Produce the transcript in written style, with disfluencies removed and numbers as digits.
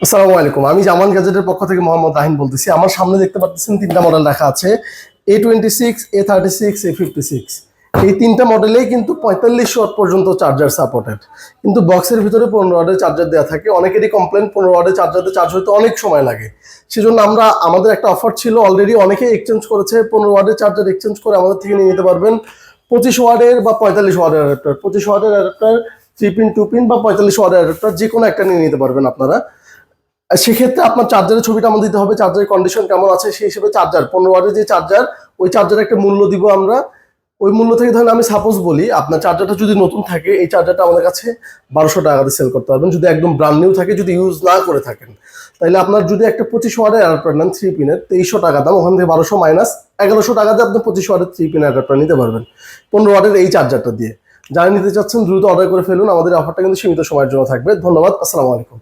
আসসালামু আলাইকুম, আমি জামান গ্যাজেটের পক্ষ থেকে মোহাম্মদ রাহিন বলতেছি। আমার সামনে দেখতে পাচ্ছেন তিনটা মডেল রাখা আছে, A26, A36, A56। এই তিনটা মডেলেই কিন্তু 45 ওয়াট পর্যন্ত চার্জার সাপোর্টেড, কিন্তু বক্সের ভিতরে 15 ওয়াটের চার্জার দেওয়া থাকে। অনেকেরই কমপ্লেন 15 ওয়াটের চার্জারে চার্জ হতে অনেক সময় লাগে। সেজন্য আমাদের একটা অফার ছিল, অলরেডি অনেকেই এক্সচেঞ্জ করেছে। 15 ওয়াটের চার্জার এক্সচেঞ্জ করে আমাদের থেকে নিয়ে নিতে পারবেন 25 ওয়াটের বা 45 ওয়াটের অ্যাডাপ্টার। 25 ওয়াটের অ্যাডাপ্টার 3 পিন 2 পিন বা 45 ওয়াটের অ্যাডাপ্টার যে কোনো একটা নিয়ে নিতে পারবেন আপনারা। আর সেক্ষেত্রে আপনার চার্জারের ছবিটা আমাদের দিতে হবে, চার্জারের কন্ডিশন কেমন আছে সেই হিসেবে চার্জার 15 ওয়াটের যে চার্জার, ওই চার্জারের একটা মূল্য দিব আমরা। ওই মূল্য থেকে ধরেন আমি সাপোজ বলি, আপনার চার্জারটা যদি নতুন থাকে এই চার্জারটা আমাদের কাছে 1200 টাকাতে সেল করতে পারবেন। যদি একদম ব্র্যান্ড নিউ থাকে, যদি ইউজ না করে থাকেন, তাহলে আপনার যদি একটা 25 ওয়াটের অ্যাডাপ্টার নেন 3 পিনের, 2300 টাকা দাম, ওখান থেকে 1200 মাইনাস 1100 টাকাতে আপনি 25 ওয়াটের 3 পিন অ্যাডাপ্টার নিতে পারবেন 15 ওয়াটের এই চার্জারটা দিয়ে। যারা নিতে চাচ্ছেন দ্রুত অর্ডার করে ফেলুন। আমাদের অফারটা কিন্তু সীমিত সময়ের জন্য থাকবে। ধন্যবাদ, আসসালামু আলাইকুম।